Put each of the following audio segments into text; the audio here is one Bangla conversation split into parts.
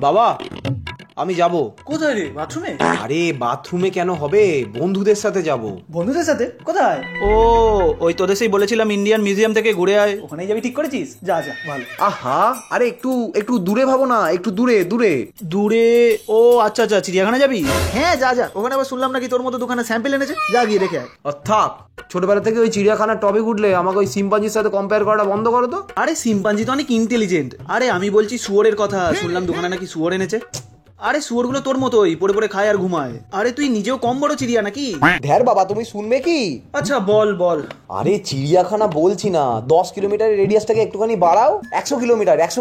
বাবা আমি যাব। কোথায় রে? বাথরুমে? আরে বাথরুমে কেন হবে, বন্ধুদের সাথে যাব। বন্ধুদের সাথে? কোথায়? ও ওই তোদের সেই বলেছিলাম ইন্ডিয়ান মিউজিয়াম থেকে ঘুরে আয়, ওখানেই যাবি ঠিক করেছিস? যা যা, ভালো। আহা আরে একটু একটু দূরে ভাবো না, একটু দূরে দূরে দূরে? ও আচ্ছা আচ্ছা, চিড়িয়াখানা যাবি? হ্যাঁ যা যা, ওখানে আবার শুনলাম নাকি তোর মতো দোকানে স্যাম্পেল এনেছে, যা গিয়ে রেখে আয়। থাক, ছোটবেলা থেকে ওই চিড়িয়াখানার টপিক উঠলে আমাকে ওই সিম্পাঞ্জির সাথে কম্পেয়ার করাটা বন্ধ করো তো। আরে সিম্পাঞ্জি তো অনেক ইন্টেলিজেন্ট। আরে আমি বলছি শুয়োরের কথা, শুনলাম দোকানে নাকি শুয়োর এনেছে। আরে শুয়োরগুলো তোর মতোই পড়ে পড়ে খায় আর ঘুমায়। আরে তুই নিজেও কম বড় চিড়িয়া নাকি? ধ্যার বাবা, তুমি শুনবে কি? আচ্ছা বল বল। আরে চিড়িয়াখানা বলছি না, 10 কিলোমিটারের রেডিয়াসটাকে একটুখানি বাড়াও, 100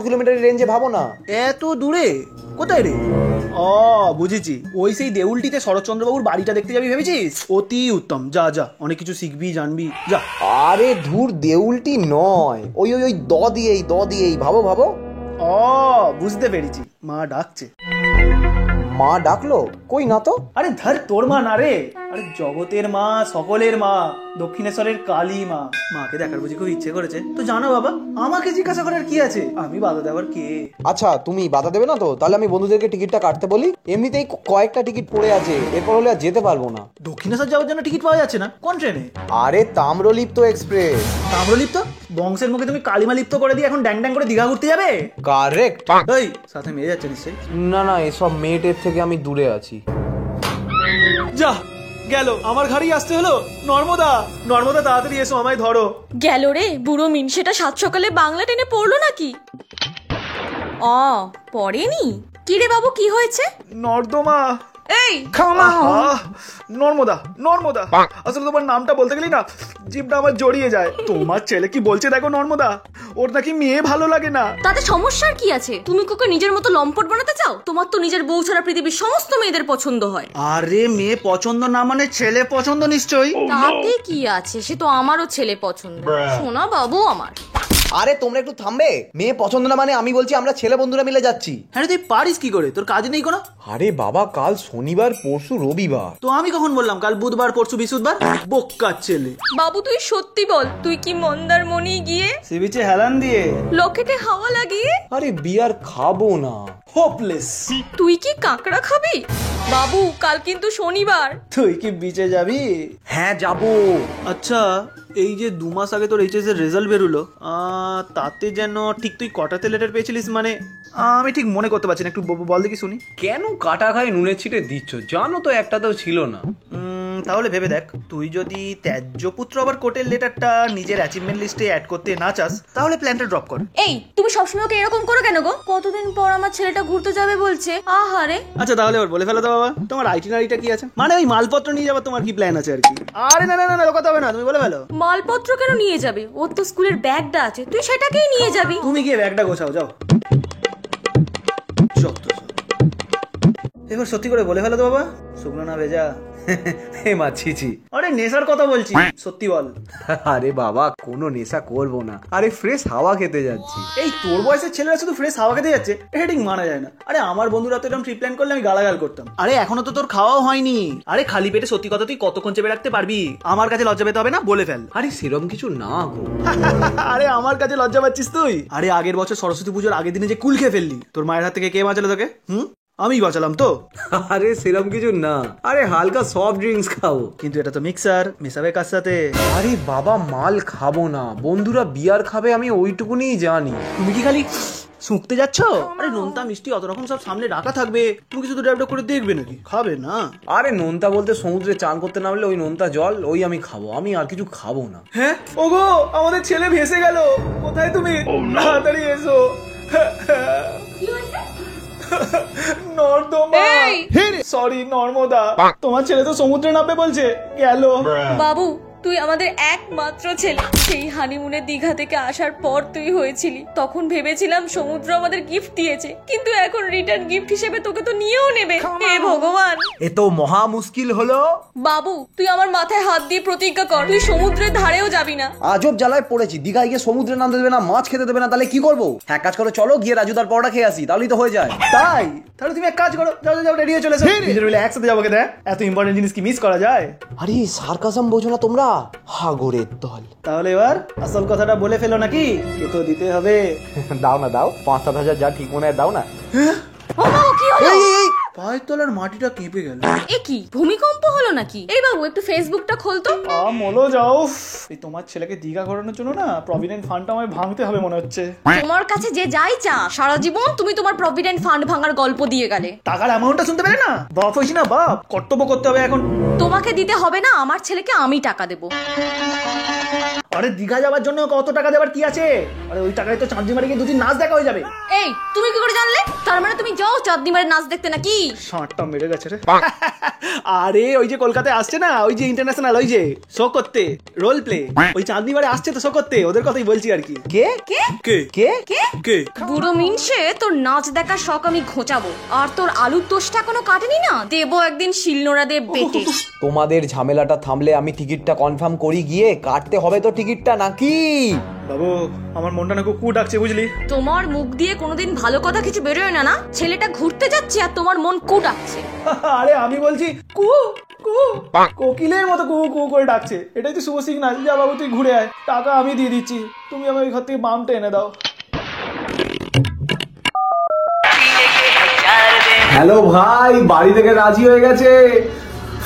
কিলোমিটারের রেঞ্জে ভাবো না। এত দূরে? কোথায় রে? ও বুঝেছি, ওই সেই দেউলটিতে শরৎচন্দ্রবাবুর বাড়িটা দেখতে যাবি ভেবেছিস? অতি উত্তম, যা যা, অনেক কিছু শিখবি জানবি, যা। আরে ধুর, দেউলটি নয়, ওই ওই ওই দ দিয়েই ভাবো ভাবো। ও বুঝতে পেরেছি, মা ডাকছে। মা ডাকলো? কই না তো। আরে ধর, তোর মা না রে, আরে জগতের মা, সকলের মা, দক্ষিণেশ্বরের কালী মা। মাকে দেখার বুঝি খুব ইচ্ছে করেছে তো, জানো বাবা, আমাকে জিজ্ঞাসা করার কি আছে? আমি বাধা দেওয়ার কে? আচ্ছা তুমি বাধা দেবে না তো? তাহলে আমি বন্ধুদেরকে টিকিটটা কাটতে বলি, এমনিতেই কয়েকটা টিকিট পড়ে আছে, এরপর হলে আর যেতে পারবো না। দক্ষিণেশ্বর যাওয়ার জন্য টিকিট পাওয়া যাচ্ছে না? কোন ট্রেনে? আরে তাম্রলিপ্ত এক্সপ্রেস। তাম্রলিপ্ত? বংশের মুখে তুমি কালিমা লিপ্ত করে দিয়ে এখন ড্যাং ড্যাং করে দীঘা ঘুরতে যাবে? কারেক্ট। এই সাথে মেয়ে যাচ্ছে নিশ্চয়ই? না না, এসব মেয়েটের থেকে আমি দূরে আছি। যা গেল, আমার ঘাড়ি আসতে হলো। নর্মদা, নর্মদা তাড়াতাড়ি এসো, আমায় ধরো। গেল রে বুড়ো মিনসেটা সাত সকালে বাংলা টেনে পড়লো নাকি? পড়েনি? কি রে বাবু, কি হয়েছে? নর্দমা। এই নর্মদা, নর্মদা, আসলে তোমার নামটা বলতে গেলি না জিভটা আমার জড়িয়ে যায়। তোমার ছেলে কি বলছে দেখো নর্মদা, ওর নাকি মেয়ে ভালো লাগে না। তাতে সমস্যার কি আছে? তুমি ওকে নিজের মতো লম্পট বানাতে চাও? তোমার তো নিজের বউ ছাড়া পৃথিবীর সমস্ত মেয়েদের পছন্দ হয়। আরে মেয়ে পছন্দ না মানে ছেলে পছন্দ নিশ্চয়ই। তাতে কি আছে, সে তো আমারও ছেলে পছন্দ। শোনা বাবু আমার। আরে তোমরা একটু থামবে? মেয়ে পছন্দ না মানে আমি বলছি আমরা ছেলে বন্ধুরা মিলে যাচ্ছি। হ্যাঁ তুই পারিস কি করে, তোর কাজ নেই কোনো? আরে বাবা, কাল শনিবার, পরশু রবিবার। তো আমি কখন বললাম কাল বুধবার পরশু বৃহস্পতিবার? বোকা ছেলে। বাবু তুই সত্যি বল, তুই কি মন্দারমণি গিয়ে সি বিচে হেলান দিয়ে লকেটে হাওয়া লাগিয়ে? আরে বিয়ার খাবো না। হোপলেস। তুই কি কাঁকড়া খাবি? বাবু কাল কিন্তু শনিবার। তুই কি বিচে যাবি? হ্যাঁ যাবো। আচ্ছা এই যে 2 মাস আগে তোর এইচএস এর রেজাল্ট বেরোলো, তাতে যেন ঠিক তুই কটাতে লেটার পেয়েছিলিস মানে? আমি ঠিক মনে করতে পারছি না, একটু বল দেখি শুনি। কেন কাটা খায় নুনের ছিটে দিচ্ছ? জানো তো একটাতেও ছিল না। তাহলে ভেবে দেখ, তুই যদি ত্যায্যপুত্র আবার কোটের লেটারটা নিজের অ্যাচিভমেন্ট লিস্টে অ্যাড করতে না চাস, তাহলে প্ল্যানটা ড্রপ কর। এই তুমি সবসময় ওকে এরকম করো কেন গো? কতদিন পর আমার ছেলেটা ঘুরতে যাবে বলছে, আহারে। আচ্ছা তাহলে ওর বলে ফেলো তো বাবা, তোমার আইটিনারিটা কি আছে, মানে ওই মালপত্র নিয়ে যাবার তোমার কি প্ল্যান আছে আর কি? আরে না না না, কথা হবে না, তুমি বলে ফেলো। মালপত্র কেন নিয়ে যাবে? ওর তো স্কুলের ব্যাগটা আছে, তুই সেটাকেই নিয়ে যাবি। তুমি গিয়ে ব্যাগটা গোছাও, যাও। এবার সত্যি করে বলে ফেলো তো বাবা, শুকনো না ভেজা? হে মা, ছি। আরে নেশার কথা বলছি, সত্যি বল। আরে বাবা, কোনো নেশা করবো না, আরে ফ্রেশ হাওয়া খেতে যাচ্ছি। এই তোর বয়সের ছেলেরা শুধু ফ্রেশ হাওয়া খেতে যাচ্ছে, এটা ঠিক মানা যায় না। আরে আমার বন্ধুরা তো এরকম ট্রিপ প্ল্যান করলে আমি গালাগাল করতাম। আরে এখনো তো তোর খাওয়াও হয়নি। আরে খালি পেটে সত্যি কথা তুই কতক্ষণ চেপে রাখতে পারবি? আমার কাছে লজ্জা পেতে হবে না, বলে ফেল। আরে সেরকম কিছু না গো। আরে আমার কাছে লজ্জা পাচ্ছিস তুই? আরে আগের বছর সরস্বতী পুজোর আগের দিনে যে কুল খেয়ে ফেললি, তোর মায়ের হাত থেকে কে বাঁচালো তোকে? আমি বাঁচালাম তো। আরে সেরকম কিছু না, আরে হালকা সফট ড্রিঙ্কস খাবো। কিন্তু এটা তো মিক্সার, মেশাবে কার সাথে? আরে বাবা, মাল খাবো না, বন্ধুরা বিয়ার খাবে, আমি ওইটুকুনি জানি। তুমি কি খালি শুঁকতে যাচ্ছ? আরে নোনতা মিষ্টি অত রকম সব সামনে রাখা থাকবে, তুমি কি শুধু ড্রাইভটা করে দেখবে নাকি? খাবে না? আরে নোনতা বলতে সমুদ্রে চান করতে নামলে ওই নোনতা জল, ওই আমি খাবো, আমি আর কিছু খাবো না। হ্যাঁ ওগো, আমাদের ছেলে ভেসে গেল, কোথায় তুমি? তাড়াতাড়ি এসো। নর্দমা, সরি নর্মদা, তোমার ছেলে তো সমুদ্রে নামবে বলছে, গেল। বাবু তুই আমাদের একমাত্র ছেলে। সেই হানিমুনে দীঘা থেকে আসার পর তুই হয়েছিলি, তখন ভেবেছিলাম সমুদ্র আমাদের গিফট দিয়েছে, কিন্তু এখন রিটার্ন গিফট হিসেবে তোকে তো নিয়েও নেবে। হে ভগবান, এ তো মহা মুশকিল হলো। বাবু তুই আমার মাথায় হাত দিয়ে প্রতিজ্ঞা কর, তুই সমুদ্রের ধারেও যাবি না। আজব জ্বালায় পড়েছি, দীঘায় গিয়ে সমুদ্রে নামতে দেবে না, মাছ খেতে দেবে না, তাহলে কি করবো? এক কাজ করো, চলো গিয়ে রাজুদার পরোটা খেয়ে আসি, তাহলেই তো হয়ে যায়। তাই? তাহলে তুমি এক কাজ করো, যাও যাও রেডি হয়ে চলে এসো, নিজের মিলে একসাথে যাবো। খেতে এত ইম্পর্টেন্ট জিনিস কি মিস করা যায়? আরে সার্কাসম বোঝো না তোমরা, হাগরের দল। তাহলে এবার আসল কথাটা বলে ফেলো নাকি? কে তো দিতে হবে। দাও না, দাও 5-7 হাজার যা ঠিক মনে হয় দাও না। ও মা, কি হলো? এই পায়ের তলার মাটিটা কেঁপে গেল। এ কি ভূমিকম্প হলো নাকি? এই বাবু একটু ফেসবুকটা খোলতো। মলো যাও, এই তোমার ছেলেকে দীঘা ঘোরানোর জন্য না প্রভিডেন্ট ফান্ডটা আমায় ভাঙতে হবে মনে হচ্ছে। তোমার কাছে যে যাই চা, সারা জীবন তুমি তোমার প্রভিডেন্ট ফান্ড ভাঙার গল্প দিয়ে গেলে। টাকার অ্যামাউন্টটা শুনতে পেলে না? বাপ হয়েছি না বাপ, কর্তব্য করতে হবে এখন। তোমাকে দিতে হবে না, আমার ছেলেকে আমি টাকা দেবো। আরে দীঘা যাওয়ার জন্য কত টাকা দেওয়ার কি আছে? আরে ওই টাকায় তো চাঁদনি গিয়ে দুদিন নাচ দেখা হয়ে যাবে। এই তুমি কি করে জানলে? তার মানে তুমি যাও চাঁদনি মারে নাচ দেখতে নাকি? ষাঁটটা মেরে গেছে রে। আরে ওই যে কলকাতায় আসছে না, ওই যে ইন্টারন্যাশনাল, ওই যে শো করতে, রোল প্লে, ওই চাঁদনি মারে আসছে তো শো করতে, ওদের কথাই বলছি আর কি। কে কে কে কে কে? কে? বুড়ো মিনসে তোর নাচ দেখার শখ আমি ঘোচাবো, আর তোর আলুর দোষটা এখনো কাটেনি না, দেবো একদিন শিলনোড়া দিয়ে বেটে। তোমাদের ঝামেলাটা থামলে আমি টিকিটটা কনফার্ম করি গিয়ে, কাটতে হবে তো টিকিটটা নাকি? বাবু আমার মনটা না খুব কু ডাকছে বুঝলি। তোমার মুখ দিয়ে কোনোদিন ভালো কথা কিছু বেরোয় না না? ছেলেটা ঘুরতে যাচ্ছে আর তোমার মন কু ডাকছে। আরে আমি বলছি কু কু, কোকিলের মতো কু কু করে ডাকছে, এটাই তো শুভ সিগন্যাল। যা বাবু তুই ঘুরে আয়, টাকা আমি দিয়ে দিচ্ছি, তুমি আমার ওই ঘর থেকে বামটা এনে দাও। হ্যালো ভাই, বাড়ি থেকে রাজি হয়ে গেছে।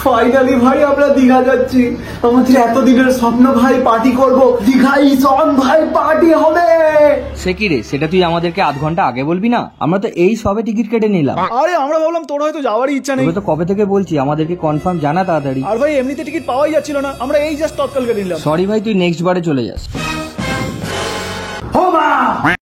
ফাইনালি ভাই আমরা দীঘা যাচ্ছি। আমাদের এতদিনের স্বপ্ন ভাই, পার্টি করব দীঘায় জন ভাই, পার্টি হবে। সে কি রে, সেটা তুই আমাদেরকে আধ ঘন্টা আগে বলবি না? আমরা তো এই সবে টিকিট কেটে নিলাম। আরে আমরা ভাবলাম তোর হয়তো যাওয়ারই ইচ্ছা নেই। তোকে তো কবে থেকে বলছি আমাদেরকে কনফার্ম জানা তাড়াতাড়ি। আর ভাই এমনিতে টিকিট পাওয়াই যাচ্ছিল না, আমরা এই জাস্ট তৎকাল কেটে নিলাম। সরি ভাই, তুই নেক্সট বারে চলে যাস। হো মা